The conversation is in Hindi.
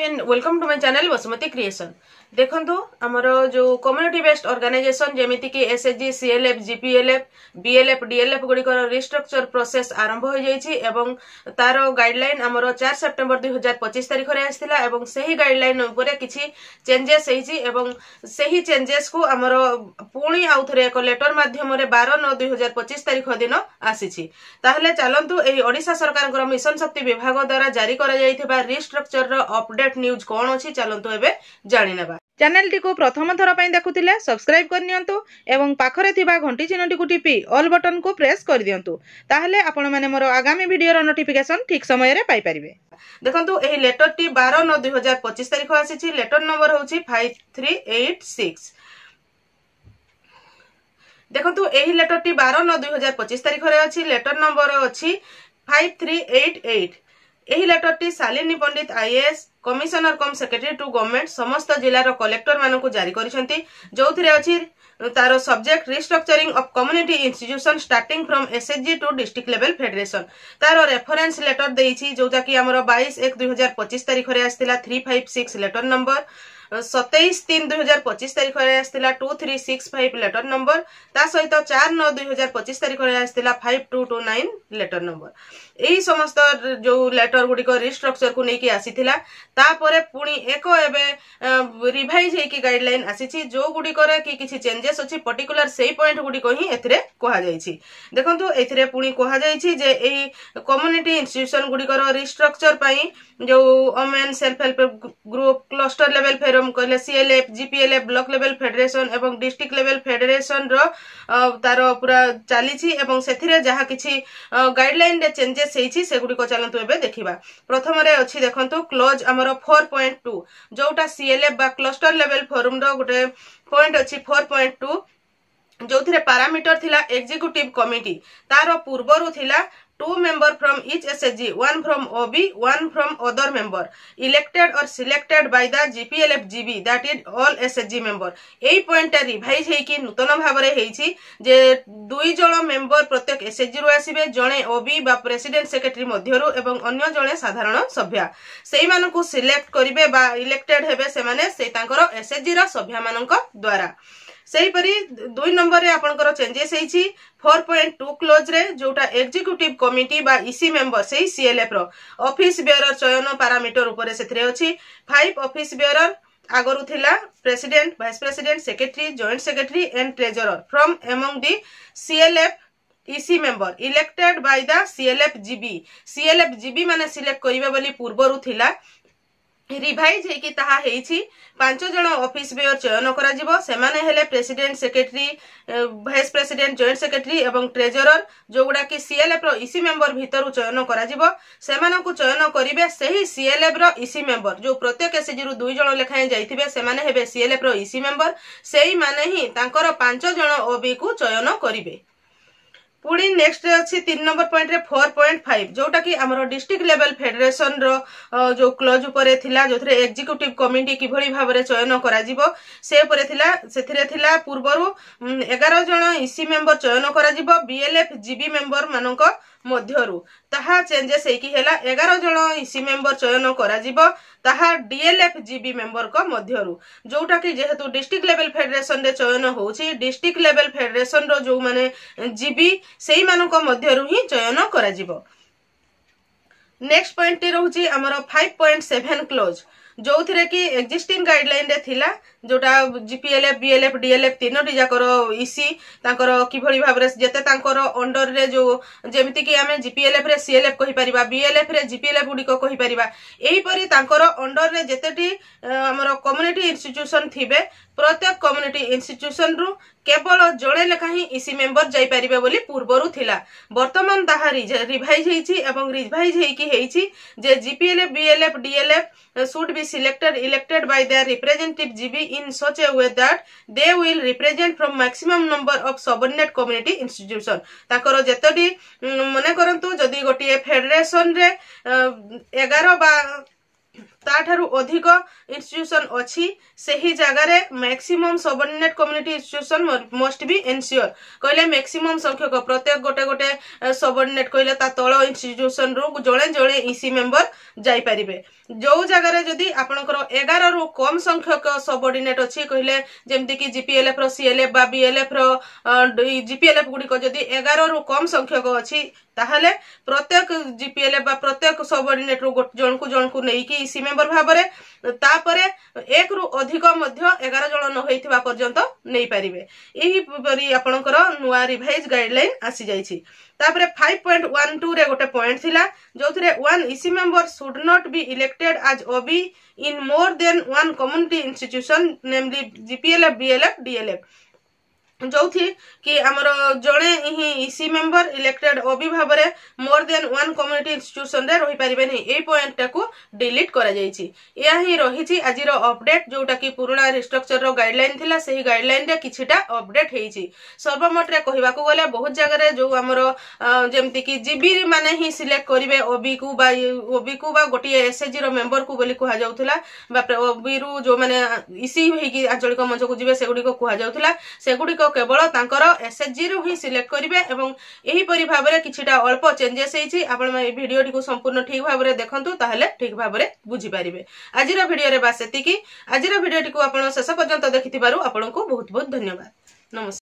And welcome to my channel Vasumati creation. देखंतु हमर जो कम्युनिटी बेस्ड ऑर्गेनाइजेशन जेमिति कि SHG CLF GPLF BLF DLF गुडी को रिस्ट्रक्चर प्रोसेस आरंभ हो जाईछि एवं तार गाइडलाइन हमर 4 सेप्टेम्बर 2025 तारिख रे आस्थिला एवं सही गाइडलाइन ऊपर किछि चेंजेस हेछि एवं सही चेंजेस को हमर पुणी आउथरे एक लेटर माध्यम रे 12/9/2025 तारिख दिन आसीछि। ताहले चलंतु एही ओडिसा सरकार मिशन शक्ति विभाग द्वारा जारी करा जाईथिबा रिस्ट्रक्चर रो अपडेट न्यूज कोन अछि चलंतु एबे जानि नेबा। चैनल टी को प्रथम थर पई देखुतिले सब्सक्राइब कर नियंतु एवं पाखरे थिबा घंटी चिन्हटी को टिपी ऑल बटन को प्रेस कर दियंतु ताहले आपण माने मोर आगामी वीडियो रो नोटिफिकेशन ठीक समय रे पाई परिबे। देखंतु एही लेटर टी 12/9/2025 तारिख आसीछि। लेटर नंबर होछि 5386। देखंतु एही लेटर टी 12/9/2025 तारिख रे अछि। लेटर नंबर अछि 5388। एही लेटर टी Shalini Pandit IAS commissioner cum secretary to government समस्त जिला रो कलेक्टर मानन को जारी करिसंती। जोथिरे अछि तारो subject restructuring of community institution starting from SHG to district level federation. तारो रेफरेंस लेटर देइछि जोटा कि हमरो 22/1/2025 तारिख रे आस्थिला 356 लेटर नंबर। 27/3/2025 तारिख रे आस्थिला 2365 लेटर नंबर। ता सहित 4/9/2025 तारिख रे आस्थिला 5229 लेटर नंबर। एही समस्त जो लेटर गुडी को रिस्ट्रक्चर को नेकी आसीथिला तापरे पुणी एको एबे रिवाइज हेकी गाइडलाइन आसीछि जो गुडी करे कि किछि चेंजेस अछि पर्टिकुलर सेही पॉइंट गुडी को ही एथरे कोहा जाईछि। देखंतु एथरे पुणी कोहा जाईछि जे एही कम्युनिटी इंस्टीट्यूशन गुडी को रिस्ट्रक्चर पई जो women self help group cluster level ferrum कहले सीएलएफ जीपीएलएफ ब्लॉक लेवल फेडरेशन एवं डिस्ट्रिक्ट लेवल फेडरेशन रो तारो पूरा चालीछि एवं सेथिरे जहा किछि गाइडलाइन रे चेंजेस हेछि सेगुडी को चलंतु एबे देखिबा। प्रथम रे अछि देखंतु क्लोज हमरो 4.2 जोटा सीएलएफ बा क्लस्टर लेवल फोरम रो गुटे पॉइंट अछि 4.2 जोथिरे पैरामीटर थिला एग्जीक्यूटिव कमिटी तारो पूर्वरु थिला 2 member from each SHG, 1 from OB, 1 from other member, elected or selected by the GPLF GB, that is all SHG member। एई पॉइंट रिवाइज हेकी नूतन भाबरे हेछि जे 2 जण मेंबर प्रत्येक SHG रु आसीबे, जणे OB बा प्रेसिडेंट सेक्रेटरी मध्यरु एवं अन्य जणे साधारण सभ्य सेही मानकु सिलेक्ट करिवे बा इलेक्टेड हेबे सेमाने से तांकर SHG रा सभ्य मानक द्वारा। सेही परी 2 नंबर रे आपनकर चेंजेस हेछि 4.2 क्लोज रे जोटा एग्जीक्यूटिव कमिटी बा ईसी मेंबर सेही सीएलएफ रो ऑफिस बेयरर चयन पैरामीटर ऊपर सेथरे अछि 5 ऑफिस बेयरर आगरु थिला president vice president secretary joint secretary and treasurer from among the CLF EC member elected by the CLF GB माने सिलेक्ट करिवे बोली पूर्वरु थिला। रिवाइज हेकी ताहा हेछि 5 जण ऑफिस बेयर चयन करा जिवो सेमाने हेले president secretary vice president joint secretary एवं ट्रेजरर जोगुडा कि सीएलएफ रो ईसी मेंबर भीतरु चयन करा जिवो सेमानकु चयन करिवे सही सीएलएफ रो ईसी मेंबर जो प्रत्येक एसजी रु 2 जण लेखाय जाइथिबे सेमाने हेबे सीएलएफ रो ईसी मेंबर सेही माने ही तांकर 5 जण ओबी को चयन करिवे। पुणी नेक्स्ट अछि 3 नंबर पॉइंट रे 4.5 जोटा कि हमरो डिस्ट्रिक्ट लेवल फेडरेशन रो जो क्लोज ऊपर थिला जोथरे एग्जीक्यूटिव कमिटी कि भली भाबरे चयन करा जिवो से ऊपर थिला सेथिरे थिला पूर्वरु 11 जण ईसी मेंबर चयन करा जिवो बीएलएफ जीबी मेंबर मानक मध्यरु ताहा चेंजेस हेकी हेला 11 जण ईसी मेंबर चयन करा जिवो ताहा डीएलएफ जीबी मेंबर को मध्यरु जोटा कि जेहेतु डिस्ट्रिक्ट लेवल फेडरेशन रे चयन होउछि डिस्ट्रिक्ट लेवल फेडरेशन रो जो माने जीबी सेही मानक मध्यरु ही चयन करा जिवो। नेक्स्ट पॉइंट टी रहउछि हमरो 5.7 क्लोज जोथिरे कि एग्जिस्टिंग गाइडलाइन रे थिला जोटा जीपीएलएफ बीएलएफ डीएलएफ तीनोटी जाकर ईसी तांकर कि भली भाबरे जेते तांकर अंडर रे जो जेमिति कि हमें जीपीएलएफ रे सीएलएफ कहि परिबा बीएलएफ रे जीपीएलएफ गुडी को कहि परिबा एही परी तांकर अंडर रे जेतेटी हमरो कम्युनिटी इंस्टीट्यूशन थिबे प्रत्येक कम्युनिटी इंस्टीट्यूशन रु केवल जड़े लेखा ही ईसी मेंबर जाई परिबे बोली पूर्वरु थिला। वर्तमान ताहा रिवाइज हेछि एवं रिवाइज हेकी हेछि जे GPLF BLF DLF should be selected elected by their representative GB in such a way that they will represent from maximum number of subordinate community institution। ताकर जेतडी मने करंतु जदी गोटिए फेडरेशन रे 11 बा ताठारु अधिक इंस्टीट्यूशन अच्छी सही जगार maximum subordinate community institution must be ensure कहले मैक्सिमम संख्यक प्रत्येक गोटे गोटे सबऑर्डिनेट कहले ता तळ इंस्टीट्यूशन रु जणे जणे ईसी मेंबर जाई परिबे जो जगार जदि आपनकर 11 रु कम संख्यक सबऑर्डिनेट अछि कहले जेमति कि जीपीएलएफ रो सीएलएफ बा बीएलएफ रो जीपीएलएफ गुडी को जदि 11 रु कम संख्यक अछि ताहले प्रत्येक जीपीएलएफ बा प्रत्येक सबऑर्डिनेट रु जणकु नै कि ईसी मेंबर भाबरे तापरे एक रु अधिक मध्य 11 जण न होइथिबा पर्यंत नै परिबे एही परि आपनकर नुवा रिवाइज गाइडलाइन आसी जाईछि तापरे 5.12 रे गोटे पॉइंट थिला जोथरे one EC member should not be elected as OB in more than one community institution namely GPLF BLF DLF जो थी कि आमर जड़े ही ईसी मेंबर इलेक्टेड ओबी भाव में more than one community institution रे रही पारिबे नहीं ए पॉइंट टाकू डिलीट करा जायछि या ही रहिछि आजिर अपडेट जोटा कि पुराना रिस्ट्रक्चर रो गाइडलाइन थिला सही गाइडलाइन रे किछिटा अपडेट हेछि सर्वमोट रे कहिबा को गले बहुत जगह रे जो आमर जेमति कि जीबी माने ही सिलेक्ट करिवे ओबी को बा गोटी एसएचजी रो मेंबर को बोली कहा जाउथला बा ओबी रु जो माने ईसी होई कि आंचलिक मंच को जिवे सेगुडी को कहा जाउथला सेगुडी को केवल तांकर एसएचजी रु ही सिलेक्ट करिवे एवं एही परि भाबरे किछिटा अल्प चेंजेस हेछि आपण मा वीडियो टी को संपूर्ण ठीक भाबरे देखंतु ताहले ठीक भाबरे बुझी पारिबे आजिरा वीडियो रे बास एतिकी आजिरा वीडियो टी को आपण शेष पर्यंत देखिथिबारु आपन को बहुत बहुत धन्यवाद नमस्कार।